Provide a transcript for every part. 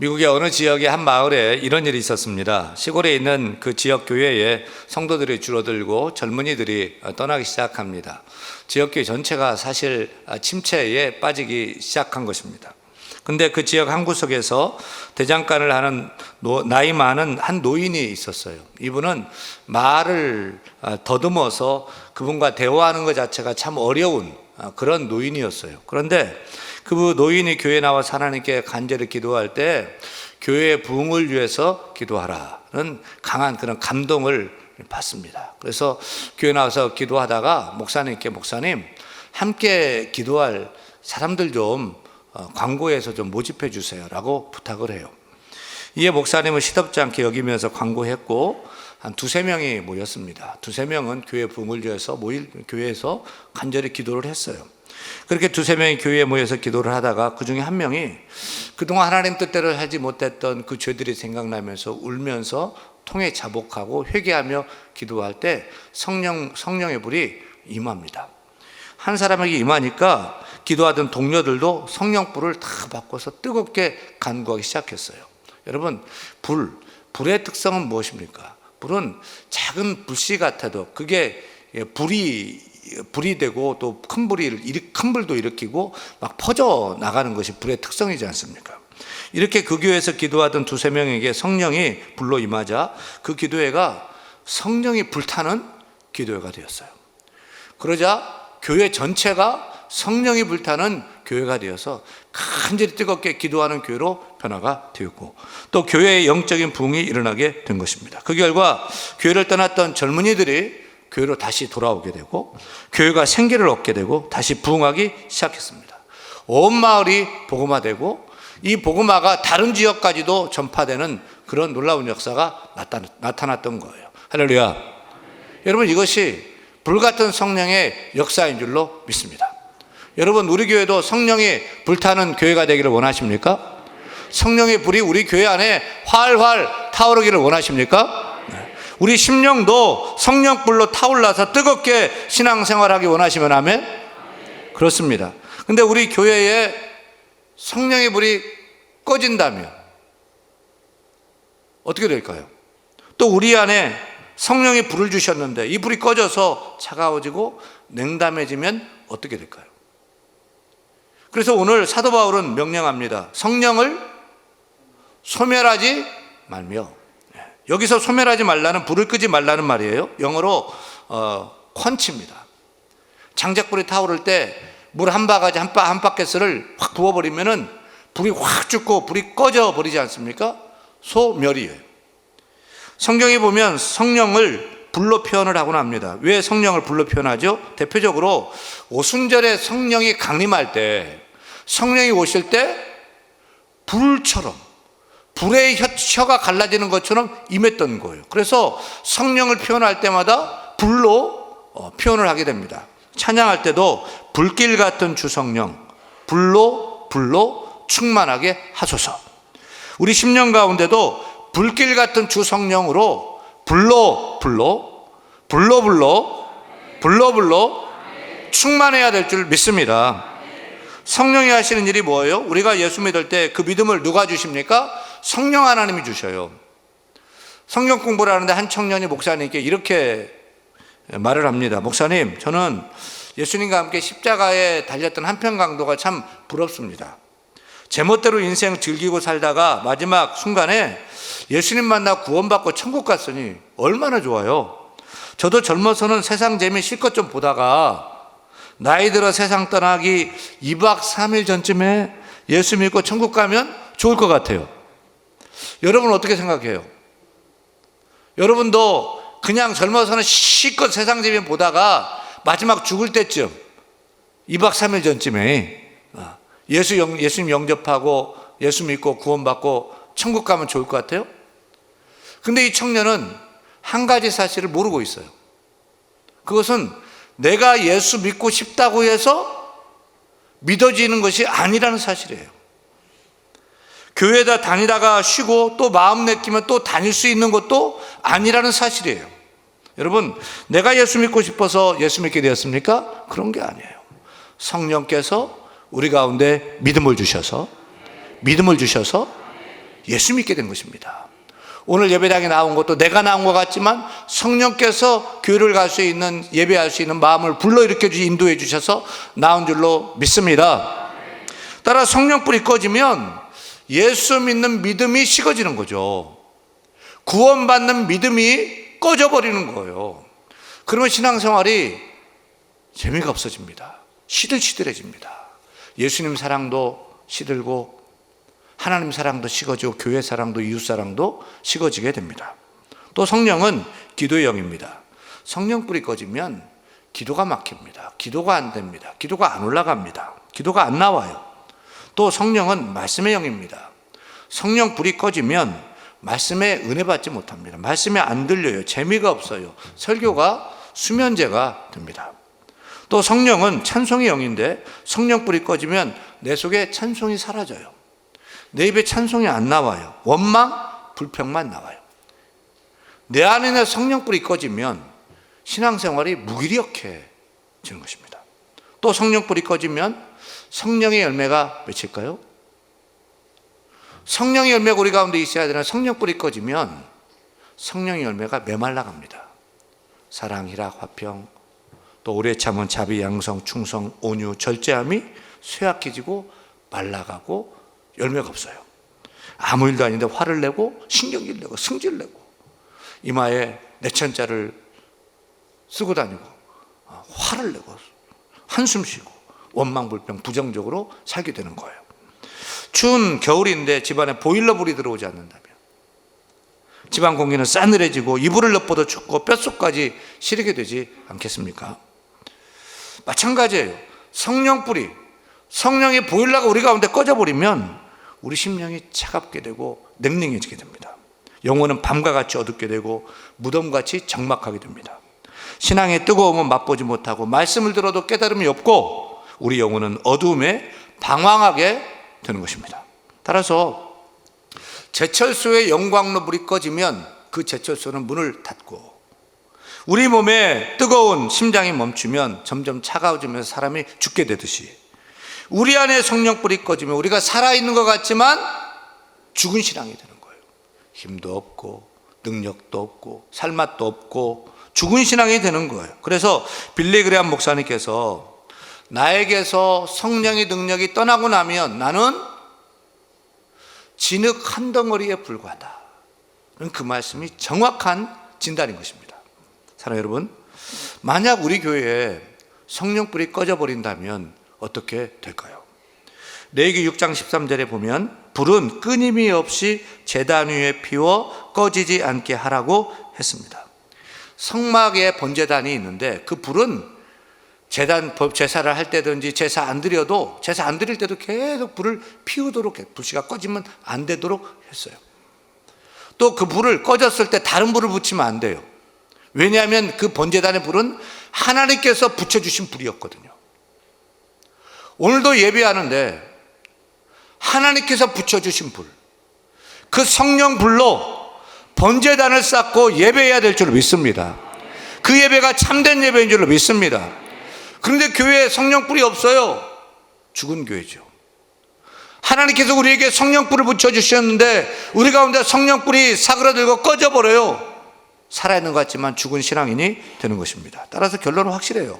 미국의 어느 지역의 한 마을에 이런 일이 있었습니다. 시골에 있는 그 지역 교회에 성도들이 줄어들고 젊은이들이 떠나기 시작합니다. 지역 교회 전체가 사실 침체에 빠지기 시작한 것입니다. 근데 그 지역 한 구석에서 대장간을 하는 나이 많은 한 노인이 있었어요. 이분은 말을 더듬어서 그분과 대화하는 것 자체가 참 어려운 그런 노인이었어요. 그런데 그 노인이 교회에 나와서 하나님께 간절히 기도할 때 교회의 부흥을 위해서 기도하라는 강한 그런 감동을 받습니다. 그래서 교회에 나와서 기도하다가 목사님 함께 기도할 사람들 좀 광고해서 좀 모집해 주세요 라고 부탁을 해요. 이에 목사님은 시덥지 않게 여기면서 광고했고 한 두세 명이 모였습니다. 두세 명은 교회 부흥을 위해서 교회에서 간절히 기도를 했어요. 그렇게 두세 명이 교회에 모여서 기도를 하다가 그 중에 한 명이 그동안 하나님 뜻대로 하지 못했던 그 죄들이 생각나면서 울면서 통에 자복하고 회개하며 기도할 때 성령의 불이 임합니다. 한 사람에게 임하니까 기도하던 동료들도 성령불을 다 바꿔서 뜨겁게 간구하기 시작했어요. 여러분, 불의 특성은 무엇입니까? 불은 작은 불씨 같아도 그게 불이 되고 또 큰 불도 일으키고 막 퍼져 나가는 것이 불의 특성이지 않습니까? 이렇게 그 교회에서 기도하던 두세 명에게 성령이 불로 임하자 그 기도회가 성령이 불타는 기도회가 되었어요. 그러자 교회 전체가 성령이 불타는 교회가 되어서 간절히 뜨겁게 기도하는 교회로 변화가 되었고 또 교회의 영적인 부흥이 일어나게 된 것입니다. 그 결과 교회를 떠났던 젊은이들이 교회로 다시 돌아오게 되고 교회가 생기를 얻게 되고 다시 부흥하기 시작했습니다. 온 마을이 복음화되고 이 복음화가 다른 지역까지도 전파되는 그런 놀라운 역사가 나타났던 거예요. 할렐루야. 여러분, 이것이 불같은 성령의 역사인 줄로 믿습니다. 여러분, 우리 교회도 성령이 불타는 교회가 되기를 원하십니까? 성령의 불이 우리 교회 안에 활활 타오르기를 원하십니까? 우리 심령도 성령불로 타올라서 뜨겁게 신앙생활하기 원하시면 아멘? 그렇습니다. 근데 우리 교회에 성령의 불이 꺼진다면 어떻게 될까요? 또 우리 안에 성령이 불을 주셨는데 이 불이 꺼져서 차가워지고 냉담해지면 어떻게 될까요? 그래서 오늘 사도 바울은 명령합니다. 성령을 소멸하지 말며, 여기서 소멸하지 말라는, 불을 끄지 말라는 말이에요. 영어로 퀀치입니다. 장작불이 타오를 때 물 한 바가지 한 바켓을 확 부어버리면은 불이 확 죽고 불이 꺼져 버리지 않습니까? 소멸이에요. 성경에 보면 성령을 불로 표현을 하곤 합니다. 왜 성령을 불로 표현하죠? 대표적으로 오순절에 성령이 강림할 때, 성령이 오실 때 불처럼, 불의 혀가 갈라지는 것처럼 임했던 거예요. 그래서 성령을 표현할 때마다 불로 표현을 하게 됩니다. 찬양할 때도 불길 같은 주성령, 불로 충만하게 하소서. 우리 심령 가운데도 불길 같은 주성령으로 불로 충만해야 될 줄 믿습니다. 성령이 하시는 일이 뭐예요? 우리가 예수 믿을 때 그 믿음을 누가 주십니까? 성령 하나님이 주셔요. 성경 공부를 하는데 한 청년이 목사님께 이렇게 말을 합니다. 목사님, 저는 예수님과 함께 십자가에 달렸던 한평강도가 참 부럽습니다. 제멋대로 인생 즐기고 살다가 마지막 순간에 예수님 만나 구원받고 천국 갔으니 얼마나 좋아요. 저도 젊어서는 세상 재미 실컷 좀 보다가 나이 들어 세상 떠나기 2박 3일 전쯤에 예수 믿고 천국 가면 좋을 것 같아요. 여러분은 어떻게 생각해요? 여러분도 그냥 젊어서는 실컷 세상 재미 보다가 마지막 죽을 때쯤 2박 3일 전쯤에 예수님 영접하고 예수 믿고 구원받고 천국 가면 좋을 것 같아요? 근데 이 청년은 한 가지 사실을 모르고 있어요. 그것은 내가 예수 믿고 싶다고 해서 믿어지는 것이 아니라는 사실이에요. 교회에다 다니다가 쉬고 또 마음 내키면 또 다닐 수 있는 것도 아니라는 사실이에요. 여러분, 내가 예수 믿고 싶어서 예수 믿게 되었습니까? 그런 게 아니에요. 성령께서 우리 가운데 믿음을 주셔서 예수 믿게 된 것입니다. 오늘 예배당에 나온 것도 내가 나온 것 같지만 성령께서 교회를 갈 수 있는, 예배할 수 있는 마음을 불러일으켜 주시, 인도해 주셔서 나온 줄로 믿습니다. 따라 성령 불이 꺼지면 예수 믿는 믿음이 식어지는 거죠. 구원받는 믿음이 꺼져버리는 거예요. 그러면 신앙생활이 재미가 없어집니다. 시들시들해집니다. 예수님 사랑도 시들고 하나님 사랑도 식어지고 교회 사랑도 이웃 사랑도 식어지게 됩니다. 또 성령은 기도의 영입니다. 성령 불이 꺼지면 기도가 막힙니다. 기도가 안 됩니다. 기도가 안 올라갑니다. 기도가 안 나와요. 또 성령은 말씀의 영입니다. 성령 불이 꺼지면 말씀에 은혜 받지 못합니다. 말씀에 안 들려요. 재미가 없어요. 설교가 수면제가 됩니다. 또 성령은 찬송의 영인데 성령 불이 꺼지면 내 속에 찬송이 사라져요. 내 입에 찬송이 안 나와요. 원망, 불평만 나와요. 내 안에 성령 불이 꺼지면 신앙생활이 무기력해지는 것입니다. 또 성령 불이 꺼지면 성령의 열매가 맺힐까요? 성령의 열매가 우리 가운데 있어야 되는, 성령 불이 꺼지면 성령의 열매가 메말라 갑니다. 사랑, 희락, 화평, 또 오래 참은 자비, 양성, 충성, 온유, 절제함이 쇠약해지고 말라가고 열매가 없어요. 아무 일도 아닌데 화를 내고 신경질 내고 승질 내고 이마에 내천자를 쓰고 다니고 화를 내고 한숨 쉬고 원망, 불평, 부정적으로 살게 되는 거예요. 추운 겨울인데 집안에 보일러 불이 들어오지 않는다면, 집안 공기는 싸늘해지고 이불을 엿보도 춥고 뼛속까지 시리게 되지 않겠습니까? 마찬가지예요. 성령 불이, 성령의 보일러가 우리 가운데 꺼져버리면 우리 심령이 차갑게 되고 냉랭해지게 됩니다. 영혼은 밤과 같이 어둡게 되고 무덤같이 적막하게 됩니다. 신앙의 뜨거움은 맛보지 못하고 말씀을 들어도 깨달음이 없고 우리 영혼은 어두움에 방황하게 되는 것입니다. 따라서 제철소의 영광로 불이 꺼지면 그 제철소는 문을 닫고 우리 몸에 뜨거운 심장이 멈추면 점점 차가워지면서 사람이 죽게 되듯이 우리 안에 성령불이 꺼지면 우리가 살아있는 것 같지만 죽은 신앙이 되는 거예요. 힘도 없고 능력도 없고 살맛도 없고 죽은 신앙이 되는 거예요. 그래서 빌리 그레함 목사님께서 나에게서 성령의 능력이 떠나고 나면 나는 진흙 한 덩어리에 불과하다. 그 말씀이 정확한 진단인 것입니다. 사랑하는 여러분, 만약 우리 교회에 성령불이 꺼져버린다면 어떻게 될까요? 레위기 6장 13절에 보면 불은 끊임이 없이 제단 위에 피워 꺼지지 않게 하라고 했습니다. 성막에 번제단이 있는데 그 불은 제단 제사를 할 때든지 제사 안 드려도 제사 안 드릴 때도 계속 불을 피우도록 불씨가 꺼지면 안 되도록 했어요. 또 그 불을 꺼졌을 때 다른 불을 붙이면 안 돼요. 왜냐하면 그 번제단의 불은 하나님께서 붙여주신 불이었거든요. 오늘도 예배하는데 하나님께서 붙여주신 불, 그 성령 불로 번제단을 쌓고 예배해야 될 줄 믿습니다. 그 예배가 참된 예배인 줄로 믿습니다. 그런데 교회에 성령불이 없어요. 죽은 교회죠. 하나님께서 우리에게 성령불을 붙여주셨는데 우리 가운데 성령불이 사그라들고 꺼져버려요. 살아있는 것 같지만 죽은 신앙인이 되는 것입니다. 따라서 결론은 확실해요.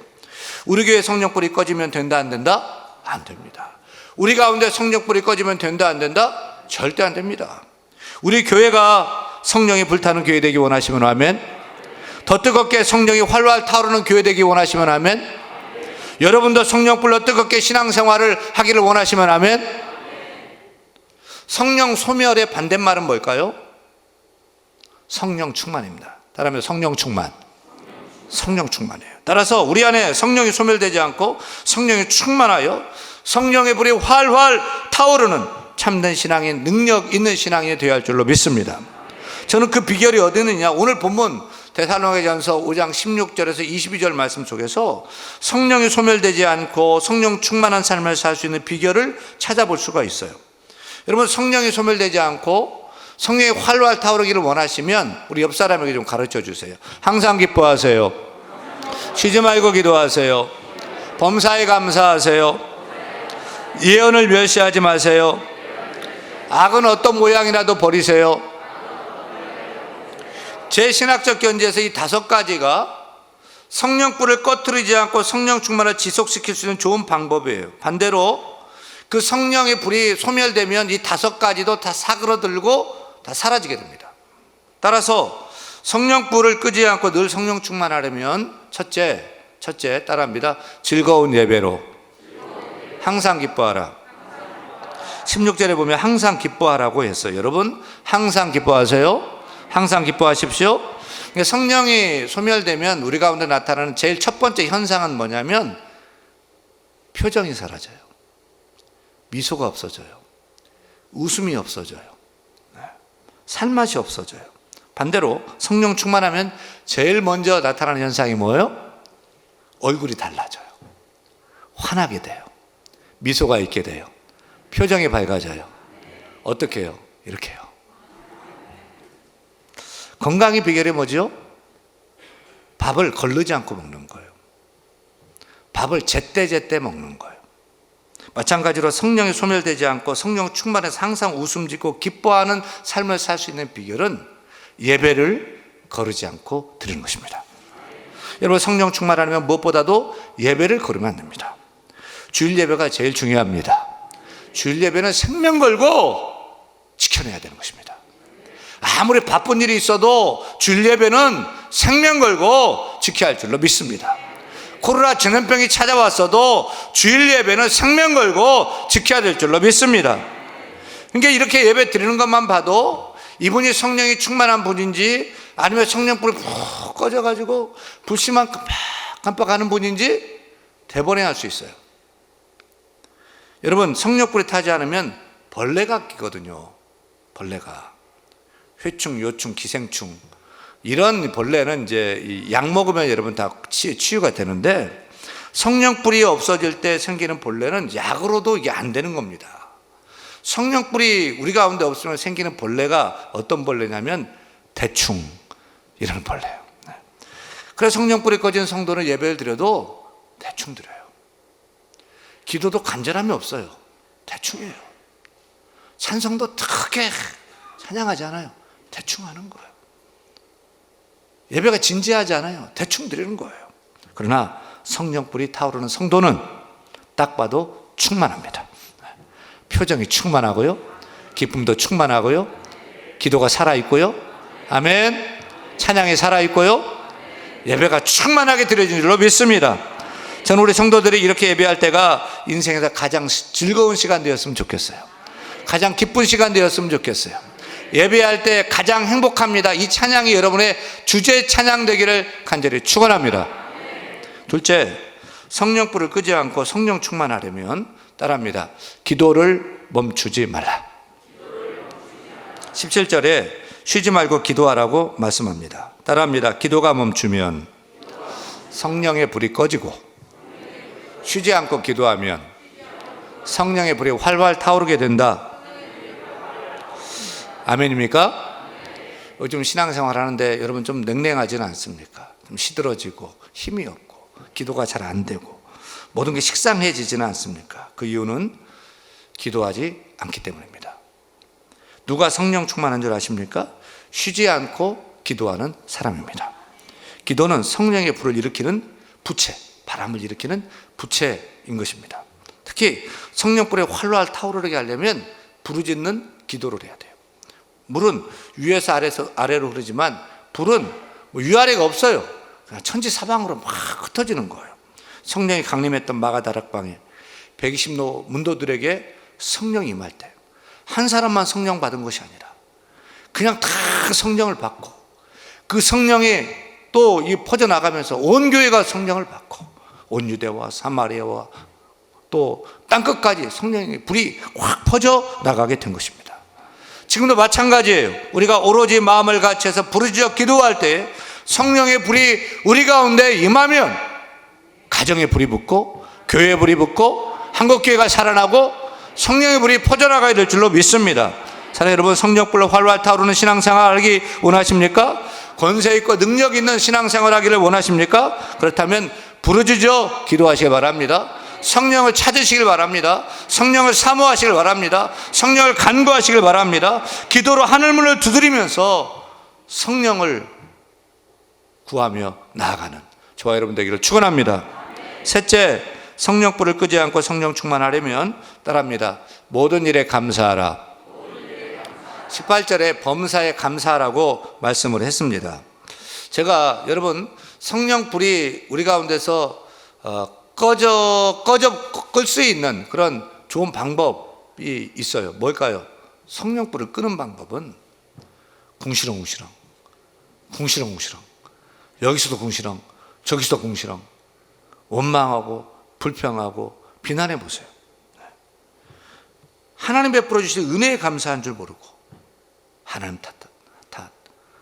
우리 교회에 성령불이 꺼지면 된다 안 된다? 안 됩니다. 우리 가운데 성령불이 꺼지면 된다 안 된다? 절대 안 됩니다. 우리 교회가 성령이 불타는 교회 되기 원하시면 아멘. 더 뜨겁게 성령이 활활 타오르는 교회 되기 원하시면 아멘. 여러분도 성령불로 뜨겁게 신앙생활을 하기를 원하시면 아멘. 성령 소멸의 반대말은 뭘까요? 성령 충만입니다. 따라하면 성령 충만. 성령 충만이에요. 따라서 우리 안에 성령이 소멸되지 않고 성령이 충만하여 성령의 불이 활활 타오르는 참된 신앙인, 능력 있는 신앙인이 되어야 할 줄로 믿습니다. 저는 그 비결이 어디 있느냐, 오늘 본문 데살로니가전서 5장 16절에서 22절 말씀 속에서 성령이 소멸되지 않고 성령 충만한 삶을 살 수 있는 비결을 찾아볼 수가 있어요. 여러분, 성령이 소멸되지 않고 성령이 활활 타오르기를 원하시면 우리 옆 사람에게 좀 가르쳐 주세요. 항상 기뻐하세요. 쉬지 말고 기도하세요. 범사에 감사하세요. 예언을 멸시하지 마세요. 악은 어떤 모양이라도 버리세요. 제 신학적 견지에서 이 5가지가 성령불을 꺼트리지 않고 성령 충만을 지속시킬 수 있는 좋은 방법이에요. 반대로 그 성령의 불이 소멸되면 이 5가지도 다 사그러들고 다 사라지게 됩니다. 따라서 성령불을 끄지 않고 늘 성령 충만하려면 첫째 따라합니다. 즐거운 예배로 항상 기뻐하라. 16절에 보면 항상 기뻐하라고 했어요. 여러분 항상 기뻐하세요. 항상 기뻐하십시오. 성령이 소멸되면 우리 가운데 나타나는 제일 첫 번째 현상은 뭐냐면 표정이 사라져요. 미소가 없어져요. 웃음이 없어져요. 살맛이 없어져요. 반대로 성령 충만하면 제일 먼저 나타나는 현상이 뭐예요? 얼굴이 달라져요. 환하게 돼요. 미소가 있게 돼요. 표정이 밝아져요. 어떻게 해요? 이렇게 해요. 건강의 비결이 뭐죠? 밥을 거르지 않고 먹는 거예요. 밥을 제때제때 먹는 거예요. 마찬가지로 성령이 소멸되지 않고 성령 충만해서 항상 웃음 짓고 기뻐하는 삶을 살 수 있는 비결은 예배를 거르지 않고 드리는 것입니다. 여러분 성령 충만하려면 무엇보다도 예배를 거르면 안 됩니다. 주일 예배가 제일 중요합니다. 주일 예배는 생명 걸고 지켜내야 되는 것입니다. 아무리 바쁜 일이 있어도 주일 예배는 생명 걸고 지켜야 할 줄로 믿습니다. 코로나 전염병이 찾아왔어도 주일 예배는 생명 걸고 지켜야 될 줄로 믿습니다. 그러니까 이렇게 예배 드리는 것만 봐도 이분이 성령이 충만한 분인지 아니면 성령불이 푹 꺼져가지고 불씨만 깜빡하는 분인지 대번에 수 있어요. 여러분 성령불이 타지 않으면 벌레가 끼거든요. 벌레가 회충, 요충, 기생충 이런 벌레는 이제 약 먹으면 여러분 다 치유가 되는데 성령불이 없어질 때 생기는 벌레는 약으로도 이게 안 되는 겁니다. 성령불이 우리 가운데 없으면 생기는 벌레가 어떤 벌레냐면 대충 이런 벌레예요. 그래서 성령불이 꺼진 성도는 예배를 드려도 대충 드려요. 기도도 간절함이 없어요. 대충이에요. 찬송도 크게 찬양하지 않아요. 대충 하는 거예요. 예배가 진지하지 않아요. 대충 드리는 거예요. 그러나 성령불이 타오르는 성도는 딱 봐도 충만합니다. 표정이 충만하고요. 기쁨도 충만하고요. 기도가 살아있고요. 아멘. 찬양이 살아있고요. 예배가 충만하게 드려진 줄로 믿습니다. 저는 우리 성도들이 이렇게 예배할 때가 인생에서 가장 즐거운 시간 되었으면 좋겠어요. 가장 기쁜 시간 되었으면 좋겠어요. 예배할 때 가장 행복합니다. 이 찬양이 여러분의 주제 찬양 되기를 간절히 축원합니다. 둘째, 성령불을 끄지 않고 성령 충만하려면 따라합니다. 기도를 멈추지 말라. 17절에 쉬지 말고 기도하라고 말씀합니다. 따라합니다. 기도가 멈추면 성령의 불이 꺼지고 쉬지 않고 기도하면 성령의 불이 활활 타오르게 된다. 아멘입니까? 요즘 신앙생활 하는데 여러분 좀 냉랭하지는 않습니까? 좀 시들어지고 힘이 없고 기도가 잘 안 되고 모든 게 식상해지지는 않습니까? 그 이유는 기도하지 않기 때문입니다. 누가 성령 충만한 줄 아십니까? 쉬지 않고 기도하는 사람입니다. 기도는 성령의 불을 일으키는 부채, 바람을 일으키는 부채인 것입니다. 특히 성령불에 활활 타오르게 하려면 부르짖는 기도를 해야 돼요. 물은 위에서 아래로 흐르지만 불은 위아래가 없어요. 그냥 천지사방으로 막 흩어지는 거예요. 성령이 강림했던 마가다락방에 120로 문도들에게 성령이 임할 때 한 사람만 성령 받은 것이 아니라 그냥 다 성령을 받고 그 성령이 또 이 퍼져나가면서 온 교회가 성령을 받고 온 유대와 사마리아와 또 땅끝까지 성령의 불이 확 퍼져 나가게 된 것입니다. 지금도 마찬가지예요. 우리가 오로지 마음을 같이해서 부르짖어 기도할 때 성령의 불이 우리 가운데 임하면 가정의 불이 붙고 교회의 불이 붙고 한국교회가 살아나고 성령의 불이 퍼져나가야 될 줄로 믿습니다. 사랑하는 여러분, 성령불로 활활 타오르는 신앙생활 하기 원하십니까? 권세 있고 능력 있는 신앙생활 하기를 원하십니까? 그렇다면 부르짖어 기도하시기 바랍니다. 성령을 찾으시길 바랍니다. 성령을 사모하시길 바랍니다. 성령을 간구하시길 바랍니다. 기도로 하늘문을 두드리면서 성령을 구하며 나아가는 저와 여러분 되기를 축원합니다. 셋째, 성령불을 끄지 않고 성령 충만하려면 따라합니다. 모든 일에 감사하라. 18절에 범사에 감사하라고 말씀을 했습니다. 제가 여러분 성령불이 우리 가운데서 끌 수 있는 그런 좋은 방법이 있어요. 뭘까요? 성령불을 끄는 방법은 궁시렁궁시렁, 궁시렁궁시렁, 여기서도 궁시렁, 저기서도 궁시렁, 원망하고 불평하고 비난해 보세요. 하나님 베풀어 주신 은혜에 감사한 줄 모르고 하나님 탓,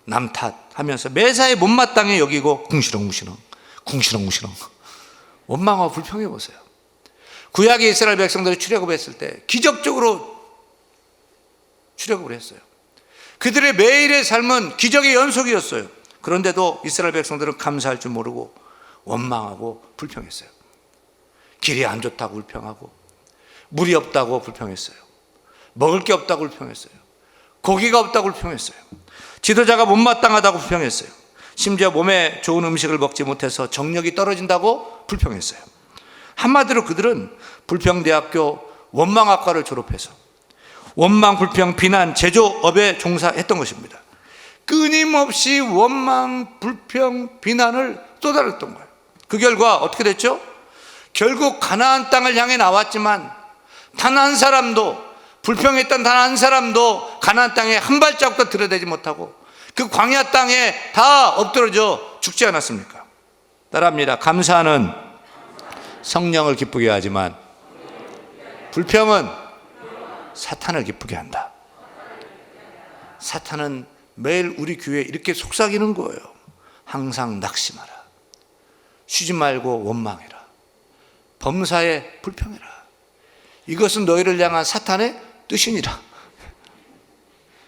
남 탓하면서 매사에 못마땅해 여기고 궁시렁궁시렁, 궁시렁궁시렁 원망하고 불평해 보세요. 구약의 이스라엘 백성들이 출애굽했을 때 기적적으로 출애굽을 했어요. 그들의 매일의 삶은 기적의 연속이었어요. 그런데도 이스라엘 백성들은 감사할 줄 모르고 원망하고 불평했어요. 길이 안 좋다고 불평하고, 물이 없다고 불평했어요. 먹을 게 없다고 불평했어요. 고기가 없다고 불평했어요. 지도자가 못마땅하다고 불평했어요. 심지어 몸에 좋은 음식을 먹지 못해서 정력이 떨어진다고 불평했어요. 한마디로 그들은 불평대학교 원망학과를 졸업해서 원망, 불평, 비난, 제조업에 종사했던 것입니다. 끊임없이 원망, 불평, 비난을 쏟아냈던 거예요. 그 결과 어떻게 됐죠? 결국 가나안 땅을 향해 나왔지만 단 한 사람도, 불평했던 단 한 사람도 가나안 땅에 한 발자국도 들여대지 못하고 그 광야 땅에 다 엎드러져 죽지 않았습니까? 따라합니다. 감사는 성령을 기쁘게 하지만 불평은 사탄을 기쁘게 한다. 사탄은 매일 우리 교회에 이렇게 속삭이는 거예요. 항상 낙심하라. 쉬지 말고 원망해라. 범사에 불평해라. 이것은 너희를 향한 사탄의 뜻이니라.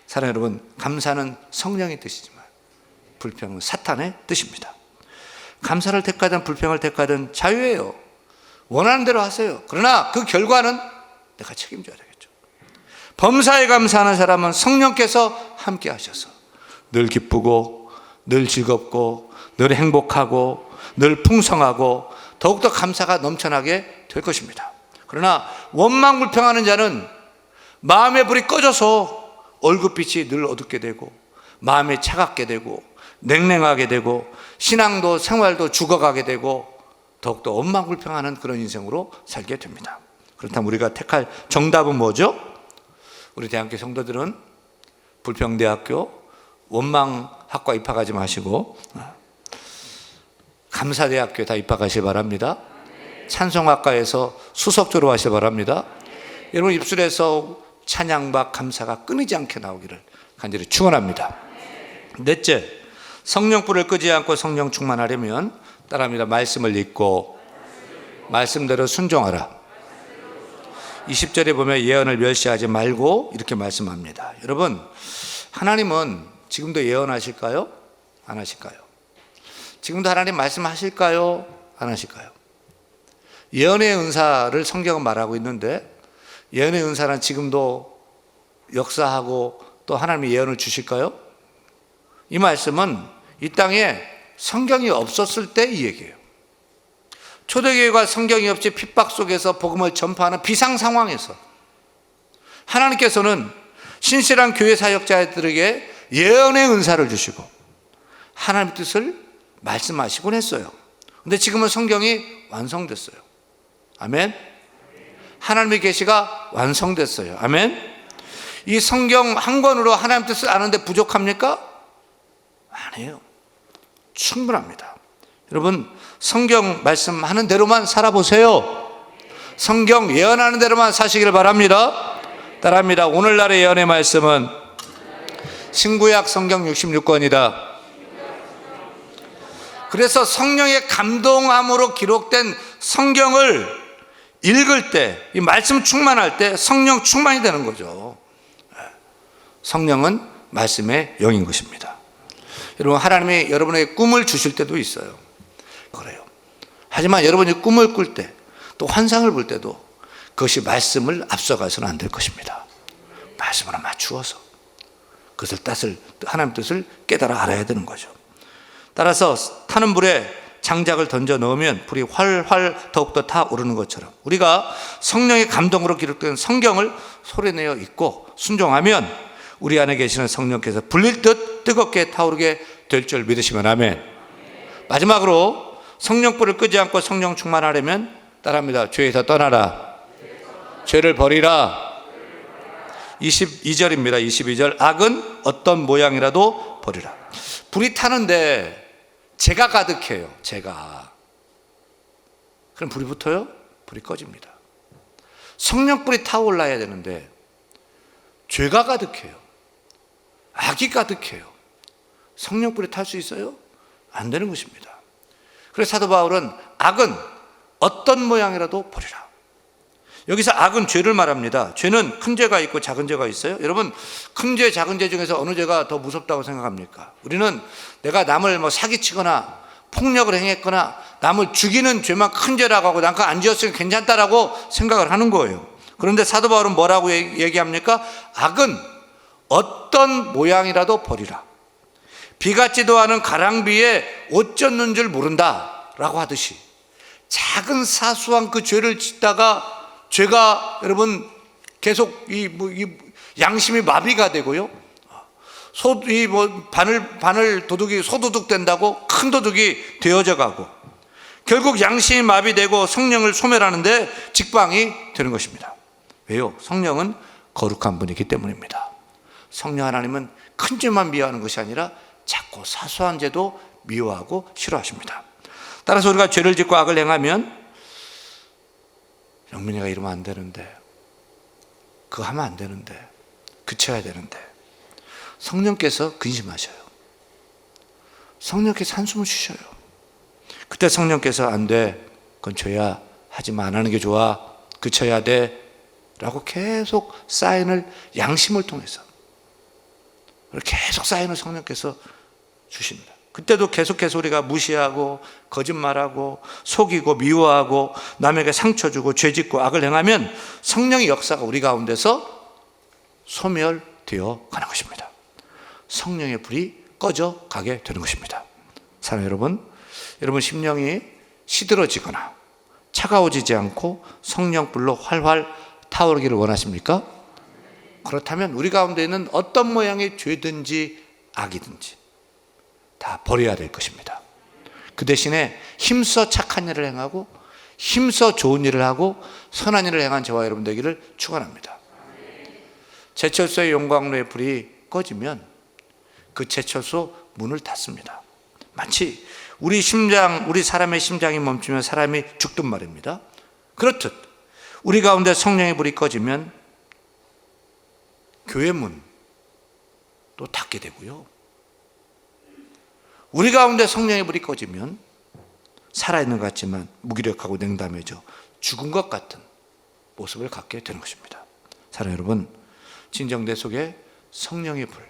사랑하는 여러분, 감사는 성령의 뜻이지만 불평은 사탄의 뜻입니다. 감사를 택하든 불평을 택하든 자유예요. 원하는 대로 하세요. 그러나 그 결과는 내가 책임져야 되겠죠. 범사에 감사하는 사람은 성령께서 함께 하셔서 늘 기쁘고 늘 즐겁고 늘 행복하고 늘 풍성하고 더욱더 감사가 넘쳐나게 될 것입니다. 그러나 원망 불평하는 자는 마음의 불이 꺼져서 얼굴빛이 늘 어둡게 되고 마음이 차갑게 되고 냉랭하게 되고 신앙도 생활도 죽어가게 되고 더욱더 원망 불평하는 그런 인생으로 살게 됩니다. 그렇다면 우리가 택할 정답은 뭐죠? 우리 대한교회 성도들은 불평대학교 원망학과 입학하지 마시고 감사대학교에 다 입학하시기 바랍니다. 찬송학과에서 수석 졸업하시기 바랍니다. 여러분 입술에서 찬양과 감사가 끊이지 않게 나오기를 간절히 축원합니다. 넷째, 성령불을 끄지 않고 성령 충만하려면 따라합니다. 말씀을 읽고 말씀대로 순종하라. 20절에 보면 예언을 멸시하지 말고 이렇게 말씀합니다. 여러분, 하나님은 지금도 예언하실까요? 안 하실까요? 지금도 하나님 말씀하실까요? 안 하실까요? 예언의 은사를 성경은 말하고 있는데 예언의 은사는 지금도 역사하고 또 하나님이 예언을 주실까요? 이 말씀은 이 땅에 성경이 없었을 때 이 얘기예요. 초대교회가 성경이 없이 핍박 속에서 복음을 전파하는 비상 상황에서 하나님께서는 신실한 교회 사역자들에게 예언의 은사를 주시고 하나님의 뜻을 말씀하시곤 했어요. 근데 지금은 성경이 완성됐어요. 아멘. 하나님의 계시가 완성됐어요. 아멘. 이 성경 한 권으로 하나님 뜻을 아는데 부족합니까? 아니에요. 충분합니다. 여러분, 성경 말씀하는 대로만 살아보세요. 성경 예언하는 대로만 사시기를 바랍니다. 따라합니다. 오늘날의 예언의 말씀은 신구약 성경 66권이다. 그래서 성령의 감동함으로 기록된 성경을 읽을 때, 이 말씀 충만할 때 성령 충만이 되는 거죠. 성령은 말씀의 영인 것입니다. 여러분, 하나님이 여러분에게 꿈을 주실 때도 있어요. 그래요. 하지만 여러분이 꿈을 꿀 때 또 환상을 볼 때도 그것이 말씀을 앞서가서는 안 될 것입니다. 말씀으로 맞추어서 그것을 하나님 뜻을 깨달아 알아야 되는 거죠. 따라서 타는 불에 장작을 던져 넣으면 불이 활활 더욱더 타오르는 것처럼 우리가 성령의 감동으로 기록된 성경을 소리내어 읽고 순종하면 우리 안에 계시는 성령께서 불릴 듯 뜨겁게 타오르게 될 줄 믿으시면 아멘. 마지막으로 성령불을 끄지 않고 성령 충만하려면 따라합니다. 죄에서 떠나라. 죄를 버리라. 22절입니다. 22절. 악은 어떤 모양이라도 버리라. 불이 타는데 재가 가득해요. 재가. 그럼 불이 붙어요? 불이 꺼집니다. 성령불이 타올라야 되는데 죄가 가득해요. 악이 가득해요. 성령불이 탈 수 있어요? 안 되는 것입니다. 그래서 사도 바울은 악은 어떤 모양이라도 버리라. 여기서 악은 죄를 말합니다. 죄는 큰 죄가 있고 작은 죄가 있어요. 여러분, 큰 죄, 작은 죄 중에서 어느 죄가 더 무섭다고 생각합니까? 우리는 내가 남을 사기치거나 폭력을 행했거나 남을 죽이는 죄만 큰 죄라고 하고 난 그거 안 지었으면 괜찮다라고 생각을 하는 거예요. 그런데 사도 바울은 뭐라고 얘기합니까? 악은 어떤 모양이라도 버리라. 비 같지도 않은 가랑비에 옷 젖는 줄 모른다 라고 하듯이 작은 사소한 그 죄를 짓다가 죄가 여러분 계속 양심이 마비가 되고요. 바늘 도둑이 소도둑 된다고 큰 도둑이 되어져 가고 결국 양심이 마비되고 성령을 소멸하는데 직방이 되는 것입니다. 왜요? 성령은 거룩한 분이기 때문입니다. 성령 하나님은 큰 죄만 미워하는 것이 아니라 작고 사소한 죄도 미워하고 싫어하십니다. 따라서 우리가 죄를 짓고 악을 행하면 영민이가 이러면 안 되는데 그거 하면 안 되는데 그쳐야 되는데 성령께서 근심하셔요. 성령께서 한숨을 쉬셔요. 그때 성령께서 안 돼, 그건 죄야, 하지마, 안 하는 게 좋아, 그쳐야 돼 라고 계속 사인을 양심을 통해서 계속 사인을 성령께서 주십니다. 그때도 계속해서 우리가 무시하고 거짓말하고 속이고 미워하고 남에게 상처 주고 죄짓고 악을 행하면 성령의 역사가 우리 가운데서 소멸되어 가는 것입니다. 성령의 불이 꺼져 가게 되는 것입니다. 사랑하는 여러분 심령이 시들어지거나 차가워지지 않고 성령 불로 활활 타오르기를 원하십니까? 그렇다면 우리 가운데 있는 어떤 모양의 죄든지 악이든지 다 버려야 될 것입니다. 그 대신에 힘써 착한 일을 행하고 힘써 좋은 일을 하고 선한 일을 행한 저와 여러분 되기를 축원합니다. 제철소의 용광로의 불이 꺼지면 그 제철소 문을 닫습니다. 마치 우리 사람의 심장이 멈추면 사람이 죽든 말입니다. 그렇듯 우리 가운데 성령의 불이 꺼지면 교회 문도 닫게 되고요. 우리 가운데 성령의 불이 꺼지면 살아있는 것 같지만 무기력하고 냉담해져 죽은 것 같은 모습을 갖게 되는 것입니다. 사랑하는 여러분, 진정 내 속에 성령의 불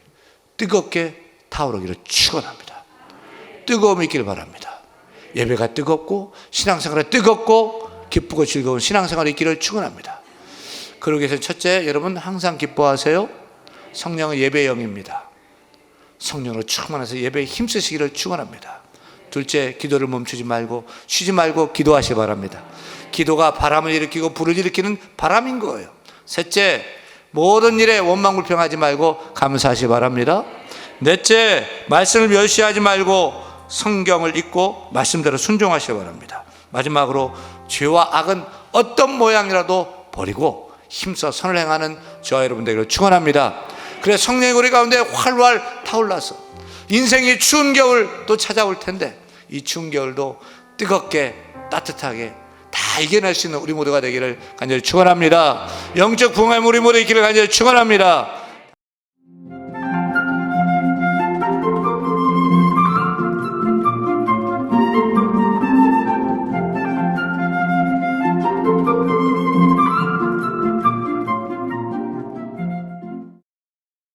뜨겁게 타오르기를 축원합니다. 뜨거움이 있기를 바랍니다. 예배가 뜨겁고 신앙생활이 뜨겁고 기쁘고 즐거운 신앙생활이 있기를 축원합니다. 그러기 위해서 첫째, 여러분 항상 기뻐하세요. 성령은 예배의 영입니다. 성령으로 충만해서 예배에 힘쓰시기를 축원합니다. 둘째, 기도를 멈추지 말고 쉬지 말고 기도하시기 바랍니다. 기도가 바람을 일으키고 불을 일으키는 바람인 거예요. 셋째, 모든 일에 원망불평하지 말고 감사하시기 바랍니다. 넷째, 말씀을 멸시하지 말고 성경을 읽고 말씀대로 순종하시기 바랍니다. 마지막으로 죄와 악은 어떤 모양이라도 버리고 힘써 선을 행하는 저와 여러분 되기를 축원합니다. 그래서 성령이 우리 가운데 활활 타올라서 인생이 추운 겨울 또 찾아올 텐데 이 추운 겨울도 뜨겁게 따뜻하게 다 이겨낼 수 있는 우리 모두가 되기를 간절히 축원합니다. 영적 부흥함 우리 모두 있기를 간절히 축원합니다.